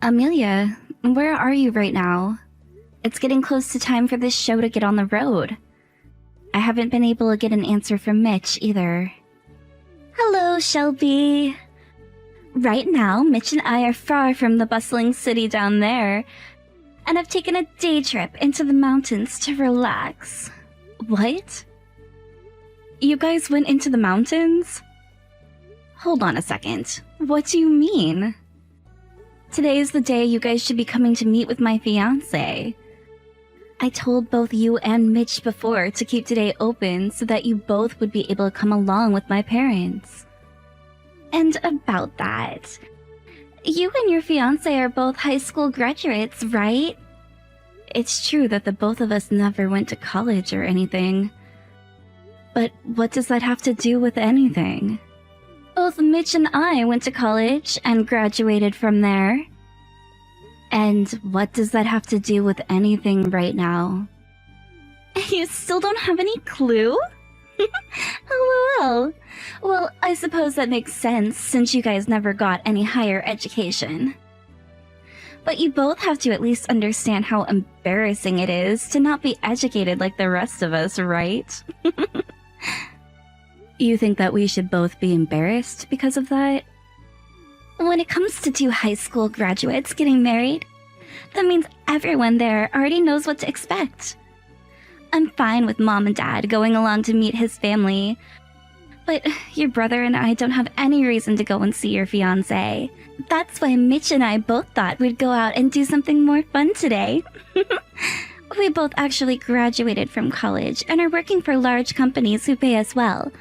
Amelia, where are you right now? It's getting close to time for this show to get on the road. I haven't been able to get an answer from Mitch either. Hello, Shelby. Right now, Mitch and I are far from the bustling city down there, and I've taken a day trip into the mountains to relax. What? You guys went into the mountains? Hold on a second. What do you mean? Today is the day you guys should be coming to meet with my fiancé. I told both you and Mitch before to keep today open so that you both would be able to come along with my parents. And about that, you and your fiancé are both high school graduates, right? It's true that the both of us never went to college or anything. But what does that have to do with anything? Both Mitch and I went to college and graduated from there. And what does that have to do with anything right now? You still don't have any clue? LOL. Well, I suppose that makes sense since you guys never got any higher education. But you both have to at least understand how embarrassing it is to not be educated like the rest of us, right? You think that we should both be embarrassed because of that? When it comes to two high school graduates getting married, that means everyone there already knows what to expect. I'm fine with Mom and Dad going along to meet his family, but your brother and I don't have any reason to go and see your fiancé. That's why Mitch and I both thought we'd go out and do something more fun today. We both actually graduated from college and are working for large companies who pay us well.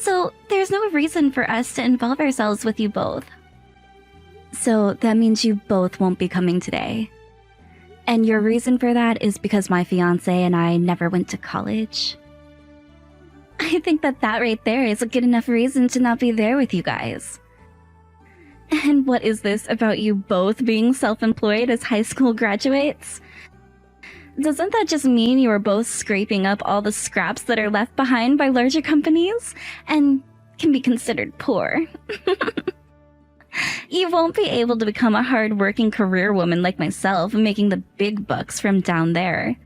So there's no reason for us to involve ourselves with you both. So that means you both won't be coming today. And your reason for that is because my fiancé and I never went to college? I think that right there is a good enough reason to not be there with you guys. And what is this about you both being self-employed as high school graduates? Doesn't that just mean you are both scraping up all the scraps that are left behind by larger companies and can be considered poor? You won't be able to become a hard-working career woman like myself, making the big bucks from down there.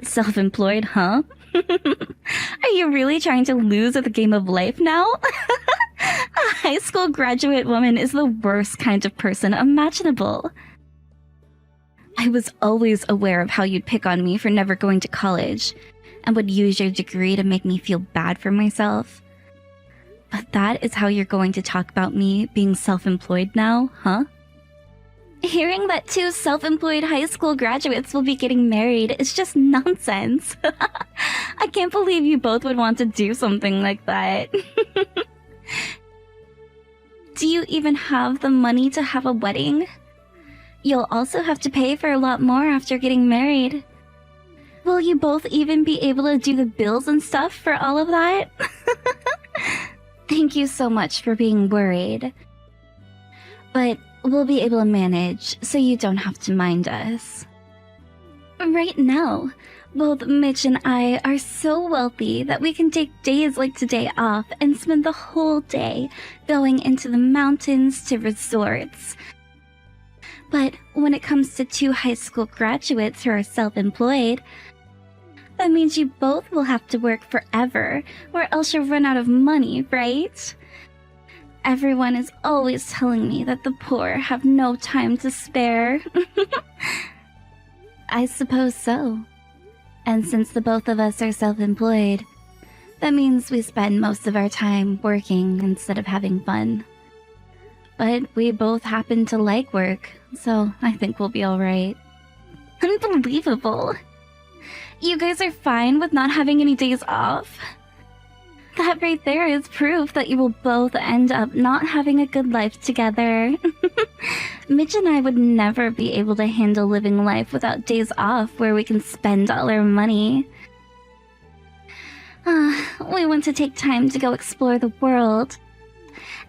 Self-employed, huh? Are you really trying to lose at the game of life now? A high school graduate woman is the worst kind of person imaginable. I was always aware of how you'd pick on me for never going to college, and would use your degree to make me feel bad for myself. But that is how you're going to talk about me being self-employed now, huh? Hearing that two self-employed high school graduates will be getting married is just nonsense. I can't believe you both would want to do something like that. Do you even have the money to have a wedding? You'll also have to pay for a lot more after getting married. Will you both even be able to do the bills and stuff for all of that? Thank you so much for being worried. But we'll be able to manage, so you don't have to mind us. Right now, both Mitch and I are so wealthy that we can take days like today off and spend the whole day going into the mountains to resorts. But when it comes to two high school graduates who are self-employed, that means you both will have to work forever, or else you'll run out of money, right? Everyone is always telling me that the poor have no time to spare. I suppose so. And since the both of us are self-employed, that means we spend most of our time working instead of having fun. But we both happen to like work, so I think we'll be alright. Unbelievable! You guys are fine with not having any days off? That right there is proof that you will both end up not having a good life together. Mitch and I would never be able to handle living life without days off where we can spend all our money. We want to take time to go explore the world.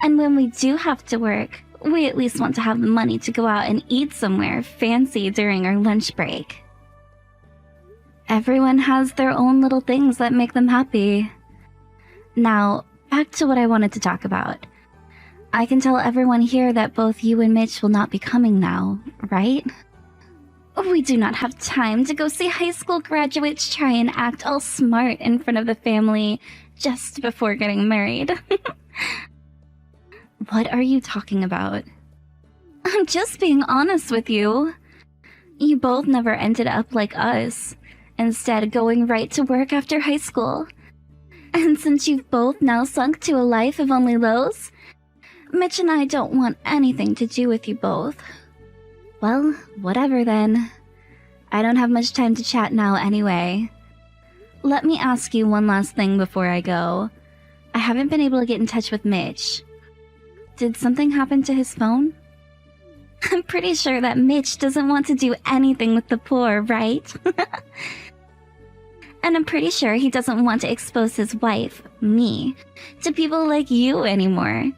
And when we do have to work, we at least want to have the money to go out and eat somewhere fancy during our lunch break. Everyone has their own little things that make them happy. Now, back to what I wanted to talk about. I can tell everyone here that both you and Mitch will not be coming now, right? We do not have time to go see high school graduates try and act all smart in front of the family just before getting married. What are you talking about? I'm just being honest with you. You both never ended up like us, instead going right to work after high school. And since you've both now sunk to a life of only lows, Mitch and I don't want anything to do with you both. Well, whatever then. I don't have much time to chat now anyway. Let me ask you one last thing before I go. I haven't been able to get in touch with Mitch. Did something happen to his phone? I'm pretty sure that Mitch doesn't want to do anything with the poor, right? And I'm pretty sure he doesn't want to expose his wife, me, to people like you anymore.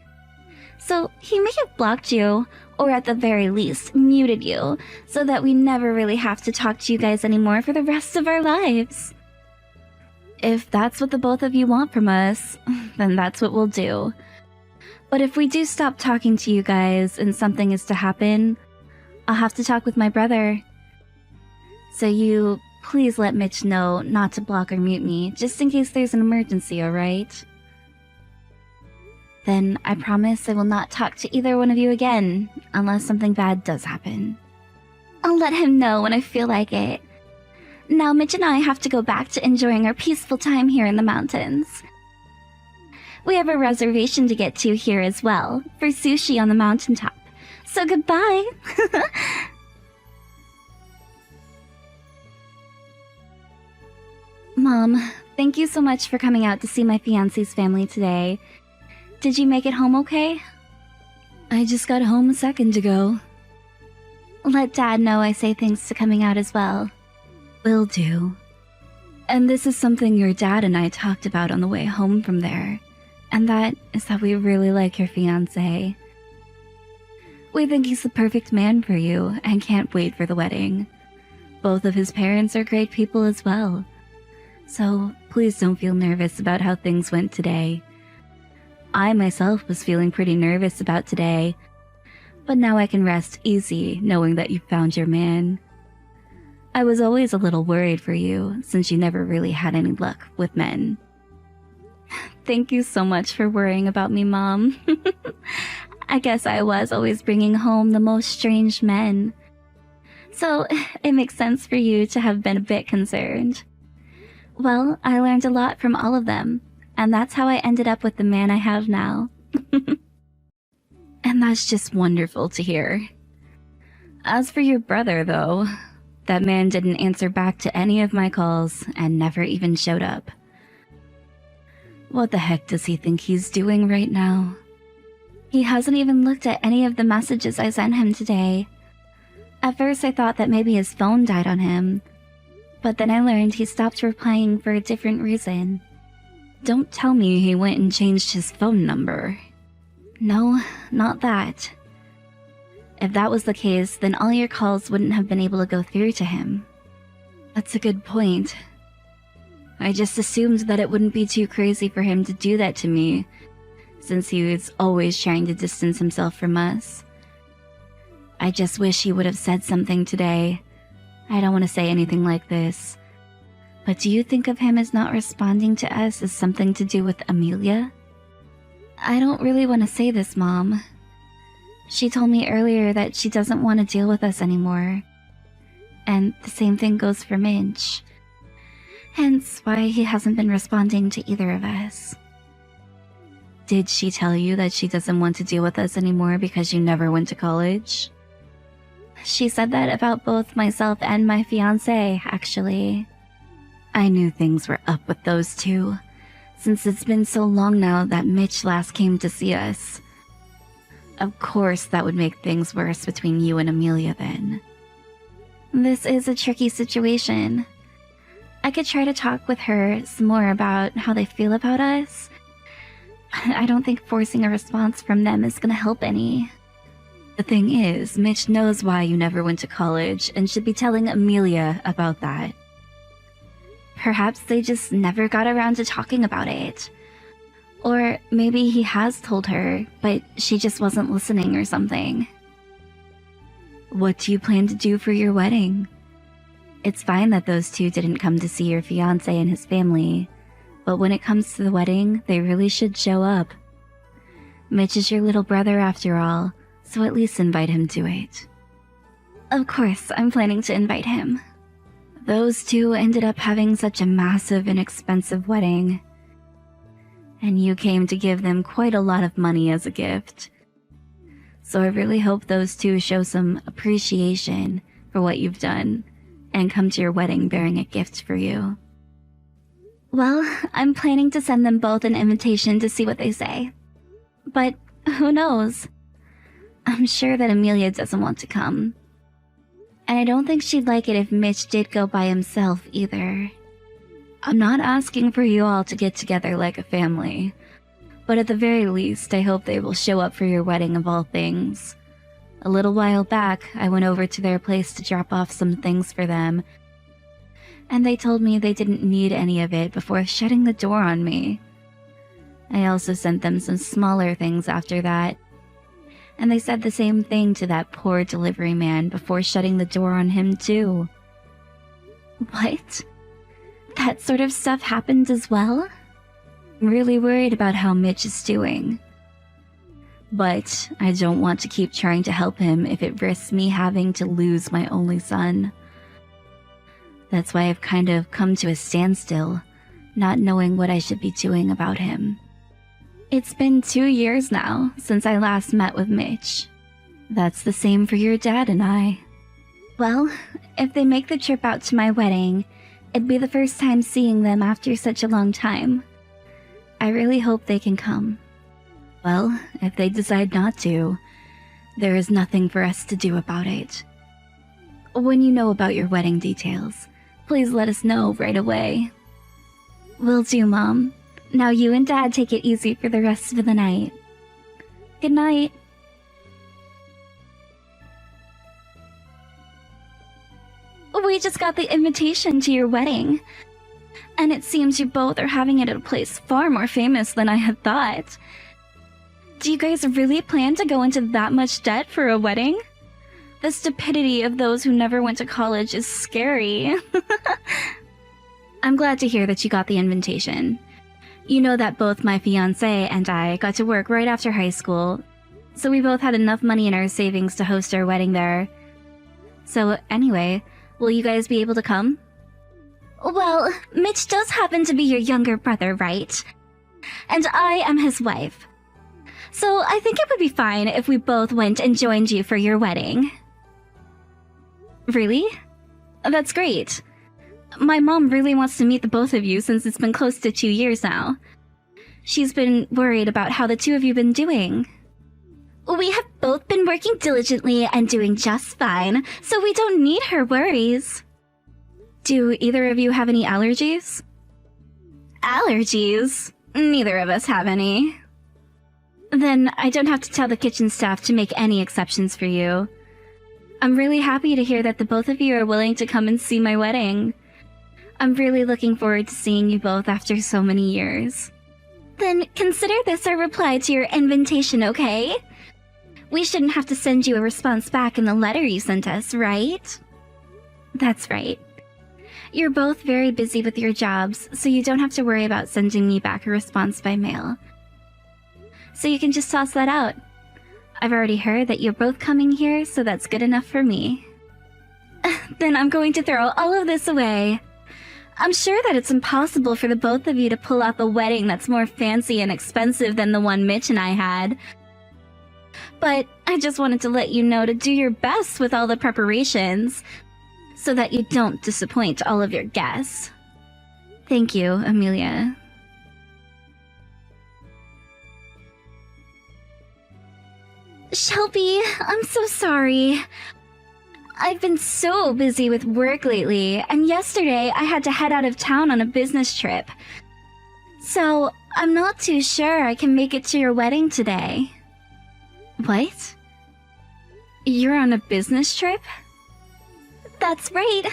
So he may have blocked you, or at the very least, muted you, so that we never really have to talk to you guys anymore for the rest of our lives. If that's what the both of you want from us, then that's what we'll do. But if we do stop talking to you guys and something is to happen, I'll have to talk with my brother. So you please let Mitch know not to block or mute me, just in case there's an emergency, alright? Then I promise I will not talk to either one of you again, unless something bad does happen. I'll let him know when I feel like it. Now Mitch and I have to go back to enjoying our peaceful time here in the mountains. We have a reservation to get to here as well, for sushi on the mountaintop. So goodbye! Mom, thank you so much for coming out to see my fiancé's family today. Did you make it home okay? I just got home a second ago. Let Dad know I say thanks to coming out as well. Will do. And this is something your dad and I talked about on the way home from there. And that is that we really like your fiancé. We think he's the perfect man for you and can't wait for the wedding. Both of his parents are great people as well. So please don't feel nervous about how things went today. I myself was feeling pretty nervous about today, but now I can rest easy knowing that you found your man. I was always a little worried for you since you never really had any luck with men. Thank you so much for worrying about me, Mom. I guess I was always bringing home the most strange men. So it makes sense for you to have been a bit concerned. Well, I learned a lot from all of them, and that's how I ended up with the man I have now. And that's just wonderful to hear. As for your brother, though, that man didn't answer back to any of my calls and never even showed up. What the heck does he think he's doing right now? He hasn't even looked at any of the messages I sent him today. At first I thought that maybe his phone died on him, but then I learned he stopped replying for a different reason. Don't tell me he went and changed his phone number. No, not that. If that was the case, then all your calls wouldn't have been able to go through to him. That's a good point. I just assumed that it wouldn't be too crazy for him to do that to me, since he was always trying to distance himself from us. I just wish he would have said something today. I don't want to say anything like this. But do you think of him as not responding to us as something to do with Amelia? I don't really want to say this, Mom. She told me earlier that she doesn't want to deal with us anymore. And the same thing goes for Mitch. Hence why he hasn't been responding to either of us. Did she tell you that she doesn't want to deal with us anymore because you never went to college? She said that about both myself and my fiancé, actually. I knew things were up with those two, since it's been so long now that Mitch last came to see us. Of course, that would make things worse between you and Amelia then. This is a tricky situation. I could try to talk with her some more about how they feel about us. I don't think forcing a response from them is gonna help any. The thing is, Mitch knows why you never went to college and should be telling Amelia about that. Perhaps they just never got around to talking about it. Or maybe he has told her, but she just wasn't listening or something. What do you plan to do for your wedding? It's fine that those two didn't come to see your fiancé and his family, but when it comes to the wedding, they really should show up. Mitch is your little brother after all, so at least invite him to it. Of course, I'm planning to invite him. Those two ended up having such a massive and expensive wedding, and you came to give them quite a lot of money as a gift. So I really hope those two show some appreciation for what you've done and come to your wedding bearing a gift for you. Well, I'm planning to send them both an invitation to see what they say. But who knows? I'm sure that Amelia doesn't want to come. And I don't think she'd like it if Mitch did go by himself either. I'm not asking for you all to get together like a family, but at the very least, I hope they will show up for your wedding of all things. A little while back, I went over to their place to drop off some things for them, and they told me they didn't need any of it before shutting the door on me. I also sent them some smaller things after that, and they said the same thing to that poor delivery man before shutting the door on him too. What? That sort of stuff happened as well? I'm really worried about how Mitch is doing. But I don't want to keep trying to help him if it risks me having to lose my only son. That's why I've kind of come to a standstill, not knowing what I should be doing about him. It's been 2 years now since I last met with Mitch. That's the same for your dad and I. Well, if they make the trip out to my wedding, it'd be the first time seeing them after such a long time. I really hope they can come. Well, if they decide not to, there is nothing for us to do about it. When you know about your wedding details, please let us know right away. Will do, Mom. Now you and Dad take it easy for the rest of the night. Good night. We just got the invitation to your wedding, and it seems you both are having it at a place far more famous than I had thought. Do you guys really plan to go into that much debt for a wedding? The stupidity of those who never went to college is scary. I'm glad to hear that you got the invitation. You know that both my fiancé and I got to work right after high school, so we both had enough money in our savings to host our wedding there. So anyway, will you guys be able to come? Well, Mitch does happen to be your younger brother, right? And I am his wife. So I think it would be fine if we both went and joined you for your wedding. Really? That's great. My mom really wants to meet the both of you since it's been close to 2 years now. She's been worried about how the two of you been doing. We have both been working diligently and doing just fine, so we don't need her worries. Do either of you have any allergies? Allergies? Neither of us have any. Then I don't have to tell the kitchen staff to make any exceptions for you. I'm really happy to hear that the both of you are willing to come and see my wedding. I'm really looking forward to seeing you both after so many years. Then consider this our reply to your invitation, okay? We shouldn't have to send you a response back in the letter you sent us, right? That's right. You're both very busy with your jobs, so you don't have to worry about sending me back a response by mail. So you can just toss that out. I've already heard that you're both coming here, so that's good enough for me. Then I'm going to throw all of this away. I'm sure that it's impossible for the both of you to pull off a wedding that's more fancy and expensive than the one Mitch and I had. But I just wanted to let you know to do your best with all the preparations, so that you don't disappoint all of your guests. Thank you, Amelia. Shelby, I'm so sorry. I've been so busy with work lately, and yesterday I had to head out of town on a business trip. So, I'm not too sure I can make it to your wedding today. What? You're on a business trip? That's right.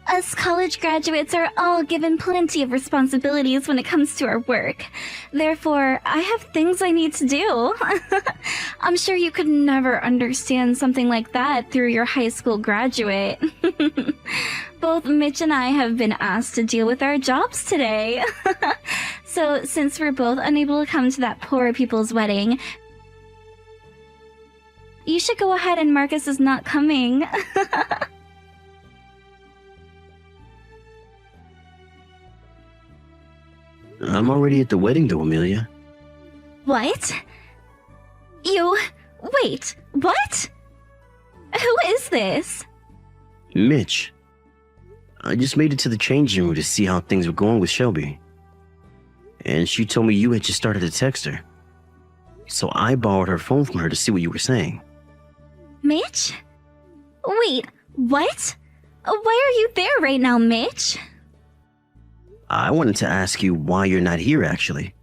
Us college graduates are all given plenty of responsibilities when it comes to our work. Therefore, I have things I need to do. I'm sure you could never understand something like that through your high school graduate. Both Mitch and I have been asked to deal with our jobs today. So, since we're both unable to come to that poor people's wedding, you should go ahead and mark us as not coming. I'm already at the wedding though, Amelia. What? Wait, what? Who is this? Mitch. I just made it to the changing room to see how things were going with Shelby. And she told me you had just started to text her. So I borrowed her phone from her to see what you were saying. Mitch? Wait, what? Why are you there right now, Mitch? I wanted to ask you why you're not here, actually.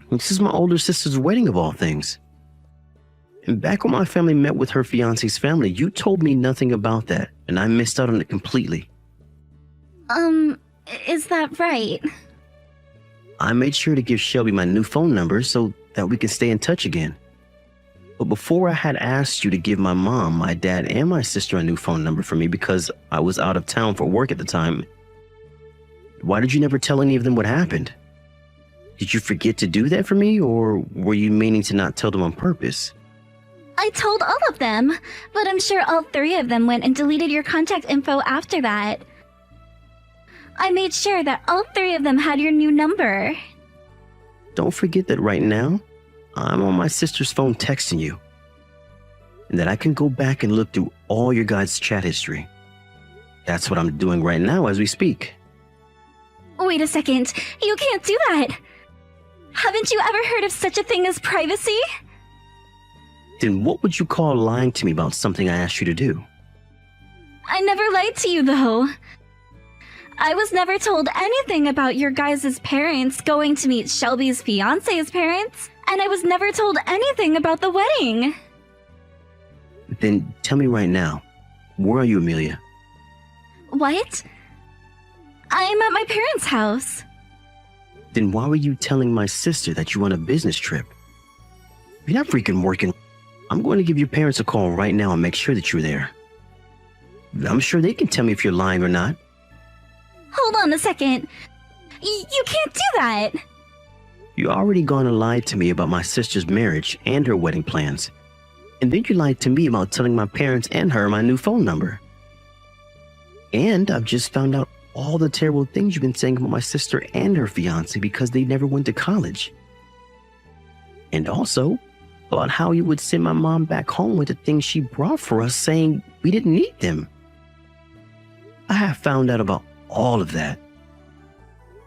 This is my older sister's wedding of all things. And back when my family met with her fiancé's family, you told me nothing about that, and I missed out on it completely. Is that right? I made sure to give Shelby my new phone number so that we can stay in touch again. But before I had asked you to give my mom, my dad, and my sister a new phone number for me because I was out of town for work at the time, why did you never tell any of them what happened? Did you forget to do that for me, or were you meaning to not tell them on purpose? I told all of them, but I'm sure all three of them went and deleted your contact info after that. I made sure that all three of them had your new number. Don't forget that right now, I'm on my sister's phone texting you. And that I can go back and look through all your guys' chat history. That's what I'm doing right now as we speak. Wait a second, you can't do that! Haven't you ever heard of such a thing as privacy? Then what would you call lying to me about something I asked you to do? I never lied to you, though. I was never told anything about your guys' parents going to meet Shelby's fiancé's parents, and I was never told anything about the wedding. Then tell me right now, where are you, Amelia? What? I'm at my parents' house. Then why were you telling my sister that you were on a business trip? You're not freaking working. I'm going to give your parents a call right now and make sure that you're there. I'm sure they can tell me if you're lying or not. Hold on a second. You can't do that. You already gone and lied to me about my sister's marriage and her wedding plans. And then you lied to me about telling my parents and her my new phone number. And I've just found out all the terrible things you've been saying about my sister and her fiancé because they never went to college. And also about how you would send my mom back home with the things she brought for us, saying we didn't need them. I have found out about all of that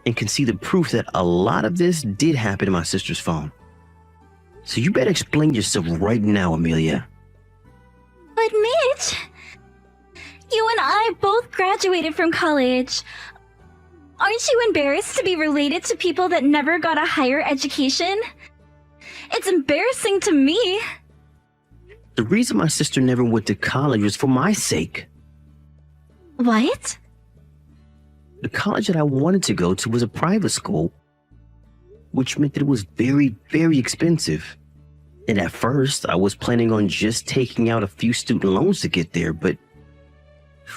and can see the proof that a lot of this did happen to my sister's phone. So you better explain yourself right now, Amelia. But Mitch, you and I both graduated from college. Aren't you embarrassed to be related to people that never got a higher education? It's embarrassing to me. The reason my sister never went to college was for my sake. What? The college that I wanted to go to was a private school, which meant that it was very, very expensive. And at first, I was planning on just taking out a few student loans to get there, but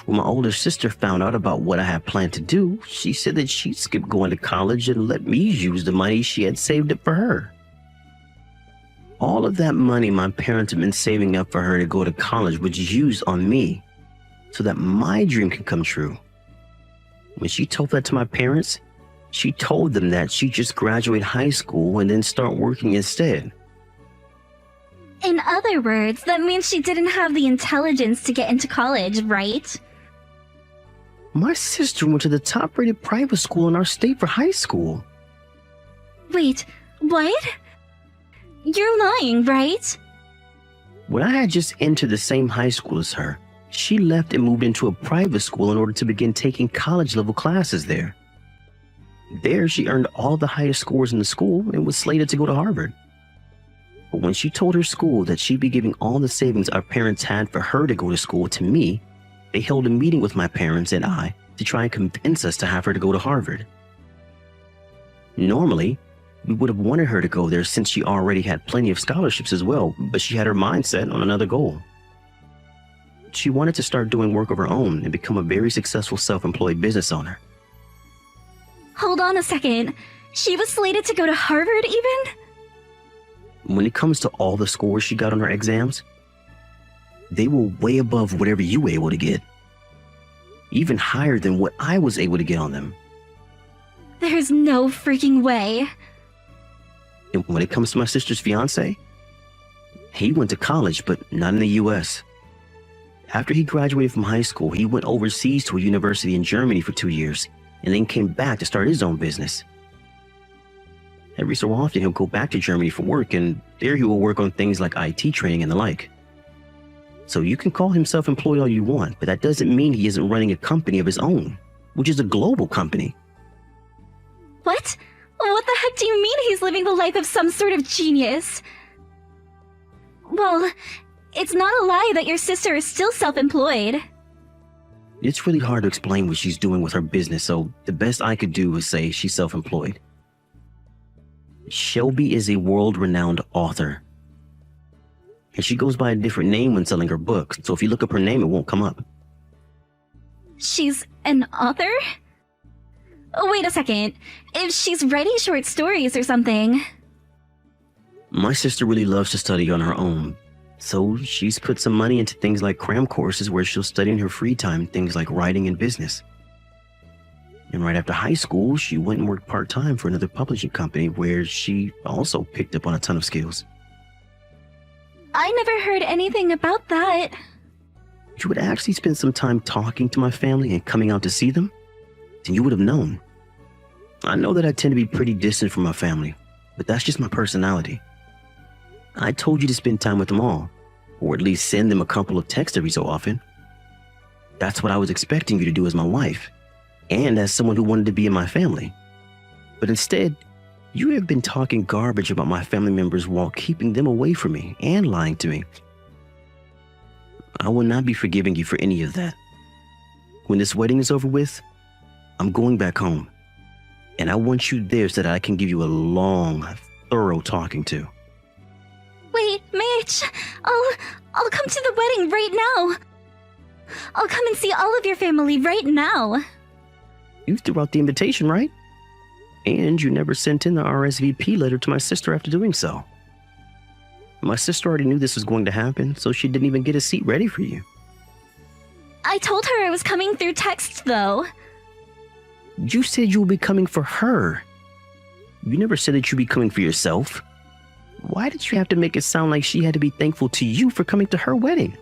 when my older sister found out about what I had planned to do, she said that she'd skip going to college and let me use the money she had saved up for her. All of that money my parents had been saving up for her to go to college was used on me so that my dream could come true. When she told that to my parents, she told them that she'd just graduate high school and then start working instead. In other words, that means she didn't have the intelligence to get into college, right? My sister went to the top-rated private school in our state for high school. Wait, what? You're lying, right? When I had just entered the same high school as her, she left and moved into a private school in order to begin taking college-level classes there. There, she earned all the highest scores in the school and was slated to go to Harvard. But when she told her school that she'd be giving all the savings our parents had for her to go to school to me, they held a meeting with my parents and I to try and convince us to have her to go to Harvard. Normally, we would have wanted her to go there since she already had plenty of scholarships as well, but she had her mind set on another goal. She wanted to start doing work of her own and become a very successful self-employed business owner. Hold on a second. She was slated to go to Harvard even? When it comes to all the scores she got on her exams, they were way above whatever you were able to get. Even higher than what I was able to get on them. There's no freaking way. And when it comes to my sister's fiance, he went to college, but not in the US. After he graduated from high school, he went overseas to a university in Germany for 2 years, and then came back to start his own business. Every so often, he'll go back to Germany for work, and there he will work on things like IT training and the like. So you can call him self-employed all you want, but that doesn't mean he isn't running a company of his own, which is a global company. What? What the heck do you mean he's living the life of some sort of genius? Well, it's not a lie that your sister is still self-employed. It's really hard to explain what she's doing with her business, so the best I could do is say she's self-employed. Shelby is a world-renowned author. And she goes by a different name when selling her books, so if you look up her name, it won't come up. She's an author? Oh, wait a second. If she's writing short stories or something... My sister really loves to study on her own, so she's put some money into things like cram courses where she'll study in her free time things like writing and business. And right after high school, she went and worked part-time for another publishing company where she also picked up on a ton of skills. I never heard anything about that. If you would actually spend some time talking to my family and coming out to see them, then you would have known. I know that I tend to be pretty distant from my family, but that's just my personality. I told you to spend time with them all, or at least send them a couple of texts every so often. That's what I was expecting you to do as my wife, and as someone who wanted to be in my family. But instead, you have been talking garbage about my family members while keeping them away from me and lying to me. I will not be forgiving you for any of that. When this wedding is over with, I'm going back home, and I want you there so that I can give you a long, thorough talking to. Wait, Mitch! I'll come to the wedding right now! I'll come and see all of your family right now! You threw out the invitation, right? And you never sent in the RSVP letter to my sister after doing so. My sister already knew this was going to happen, so she didn't even get a seat ready for you. I told her I was coming through text, though. You said you would be coming for her. You never said that you'd be coming for yourself. Why did you have to make it sound like she had to be thankful to you for coming to her wedding?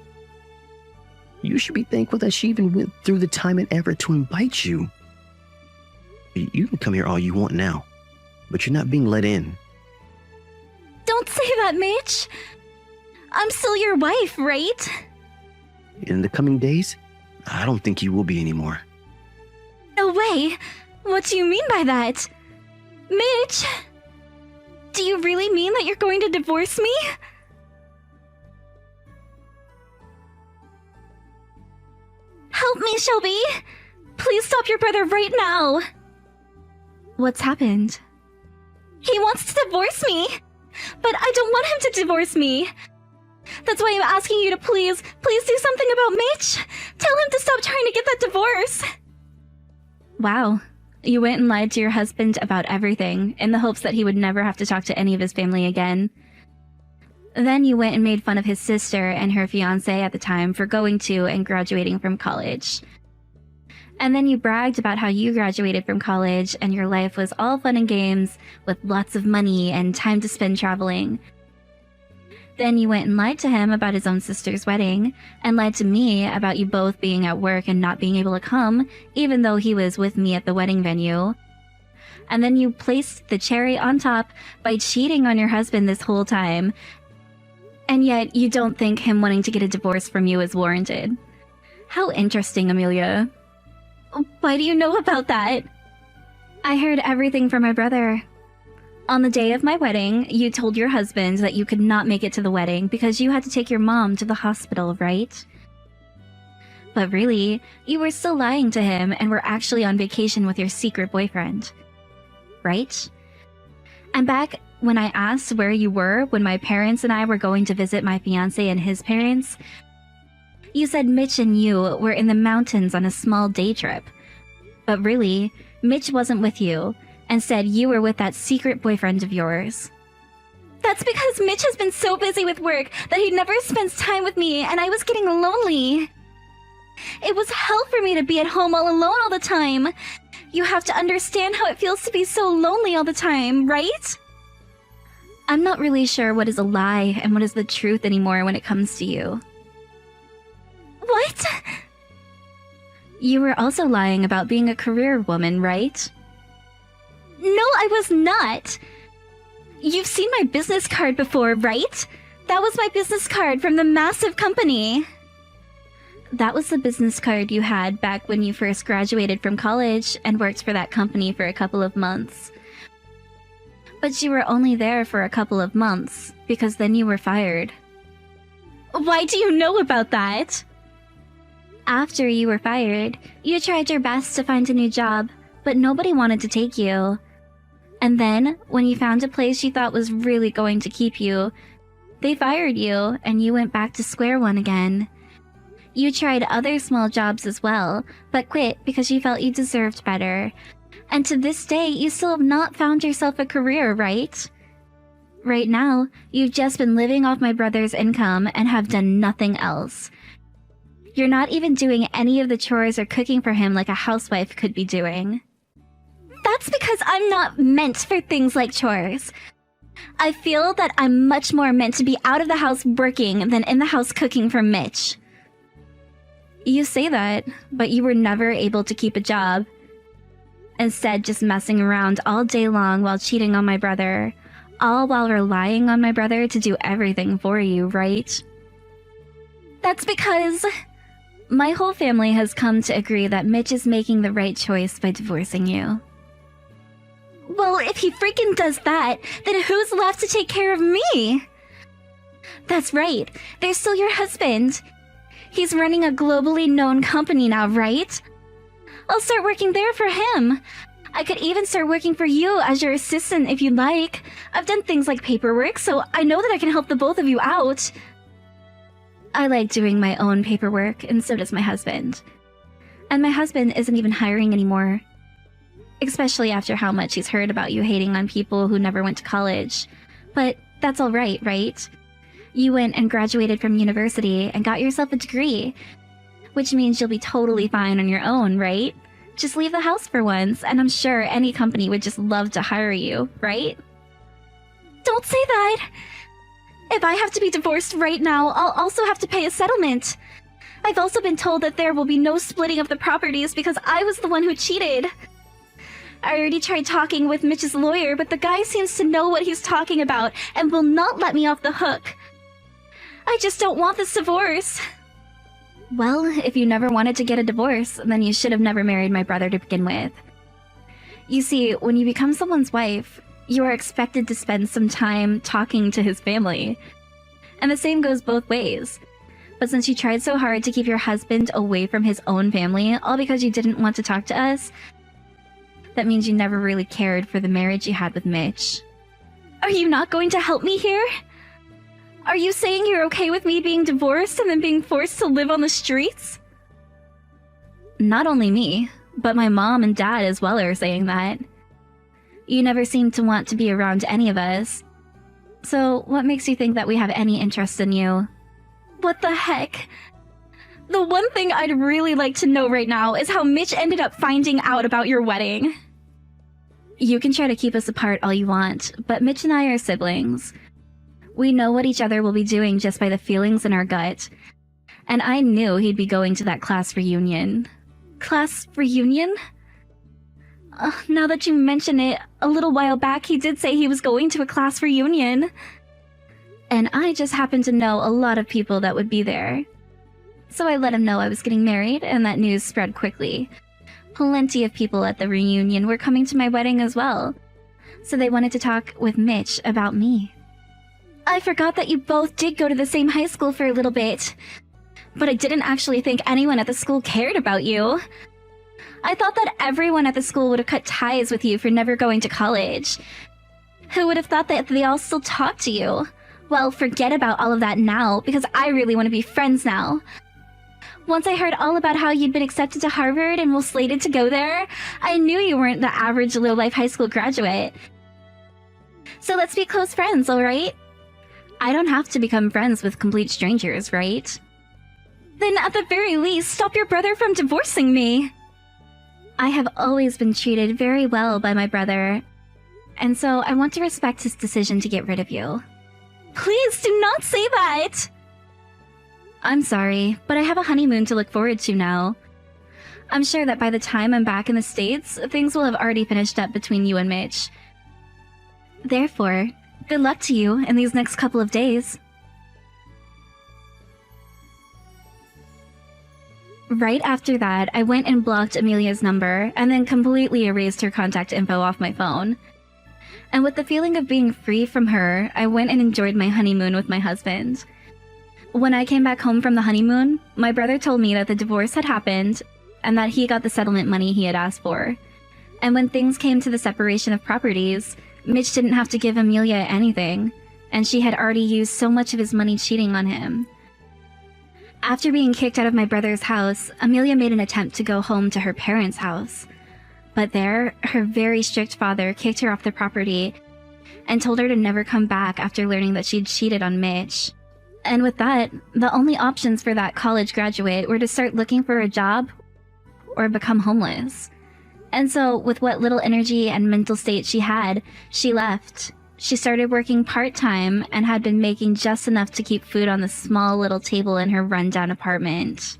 You should be thankful that she even went through the time and effort to invite you. You can come here all you want now, but you're not being let in. Don't say that, Mitch. I'm still your wife, right? In the coming days, I don't think you will be anymore. No way. What do you mean by that? Mitch? Do you really mean that you're going to divorce me? Help me, Shelby! Please stop your brother right now! What's happened? He wants to divorce me! But I don't want him to divorce me! That's why I'm asking you to please do something about Mitch! Tell him to stop trying to get that divorce! Wow. You went and lied to your husband about everything, in the hopes that he would never have to talk to any of his family again. Then you went and made fun of his sister and her fiancé at the time for going to and graduating from college. And then you bragged about how you graduated from college and your life was all fun and games with lots of money and time to spend traveling. Then you went and lied to him about his own sister's wedding, and lied to me about you both being at work and not being able to come, even though he was with me at the wedding venue. And then you placed the cherry on top by cheating on your husband this whole time. And yet you don't think him wanting to get a divorce from you is warranted. How interesting, Amelia. Why do you know about that? I heard everything from my brother. On the day of my wedding, you told your husband that you could not make it to the wedding because you had to take your mom to the hospital, right? But really, you were still lying to him and were actually on vacation with your secret boyfriend. Right? And back when I asked where you were when my parents and I were going to visit my fiancé and his parents, you said Mitch and you were in the mountains on a small day trip. But really, Mitch wasn't with you, and said you were with that secret boyfriend of yours. That's because Mitch has been so busy with work that he never spends time with me, and I was getting lonely. It was hell for me to be at home all alone all the time. You have to understand how it feels to be so lonely all the time, right? I'm not really sure what is a lie and what is the truth anymore when it comes to you. What? You were also lying about being a career woman, right? No, I was not. You've seen my business card before, right? That was my business card from the massive company. That was the business card you had back when you first graduated from college and worked for that company for a couple of months. But you were only there for a couple of months, because then you were fired. Why do you know about that? After you were fired, you tried your best to find a new job, but nobody wanted to take you. And then, when you found a place you thought was really going to keep you, they fired you, and you went back to square one again. You tried other small jobs as well, but quit because you felt you deserved better. And to this day, you still have not found yourself a career, right? Right now, you've just been living off my brother's income and have done nothing else. You're not even doing any of the chores or cooking for him like a housewife could be doing. That's because I'm not meant for things like chores. I feel that I'm much more meant to be out of the house working than in the house cooking for Mitch. You say that, but you were never able to keep a job. Instead, just messing around all day long while cheating on my brother, all while relying on my brother to do everything for you, right? That's because my whole family has come to agree that Mitch is making the right choice by divorcing you. Well, if he freaking does that, then who's left to take care of me? That's right, there's still your husband. He's running a globally known company now, right? I'll start working there for him. I could even start working for you as your assistant if you'd like. I've done things like paperwork, so I know that I can help the both of you out. I like doing my own paperwork, and so does my husband. And my husband isn't even hiring anymore. Especially after how much he's heard about you hating on people who never went to college. But that's all right, right? You went and graduated from university and got yourself a degree. Which means you'll be totally fine on your own, right? Just leave the house for once, and I'm sure any company would just love to hire you, right? Don't say that! If I have to be divorced right now, I'll also have to pay a settlement. I've also been told that there will be no splitting of the properties because I was the one who cheated. I already tried talking with Mitch's lawyer, but the guy seems to know what he's talking about and will not let me off the hook. I just don't want this divorce. Well, if you never wanted to get a divorce, then you should have never married my brother to begin with. You see, when you become someone's wife, you are expected to spend some time talking to his family. And the same goes both ways. But since you tried so hard to keep your husband away from his own family, all because you didn't want to talk to us, that means you never really cared for the marriage you had with Mitch. Are you not going to help me here? Are you saying you're okay with me being divorced and then being forced to live on the streets? Not only me, but my mom and dad as well are saying that. You never seem to want to be around any of us. So what makes you think that we have any interest in you? What the heck? The one thing I'd really like to know right now is how Mitch ended up finding out about your wedding. You can try to keep us apart all you want, but Mitch and I are siblings. We know what each other will be doing just by the feelings in our gut. And I knew he'd be going to that class reunion. Class reunion? Now that you mention it, a little while back he did say he was going to a class reunion. And I just happened to know a lot of people that would be there. So I let him know I was getting married, and that news spread quickly. Plenty of people at the reunion were coming to my wedding as well. So they wanted to talk with Mitch about me. I forgot that you both did go to the same high school for a little bit. but I didn't actually think anyone at the school cared about you. I thought that everyone at the school would have cut ties with you for never going to college. Who would have thought that they all still talk to you? Well, forget about all of that now, because I really want to be friends now. Once I heard all about how you'd been accepted to Harvard and were slated to go there, I knew you weren't the average low-life high school graduate. So let's be close friends, alright? I don't have to become friends with complete strangers, right? Then at the very least, stop your brother from divorcing me! I have always been treated very well by my brother, and so I want to respect his decision to get rid of you. Please do not say that! I'm sorry, but I have a honeymoon to look forward to now. I'm sure that by the time I'm back in the States, things will have already finished up between you and Mitch. Therefore, good luck to you in these next couple of days. Right after that, I went and blocked Amelia's number, and then completely erased her contact info off my phone. And with the feeling of being free from her, I went and enjoyed my honeymoon with my husband. When I came back home from the honeymoon, my brother told me that the divorce had happened, and that he got the settlement money he had asked for. And when things came to the separation of properties, Mitch didn't have to give Amelia anything, and she had already used so much of his money cheating on him. After being kicked out of my brother's house, Amelia made an attempt to go home to her parents' house. But there, her very strict father kicked her off the property and told her to never come back after learning that she'd cheated on Mitch. And with that, the only options for that college graduate were to start looking for a job or become homeless. And so, with what little energy and mental state she had, she left. She started working part-time and had been making just enough to keep food on the small little table in her rundown apartment.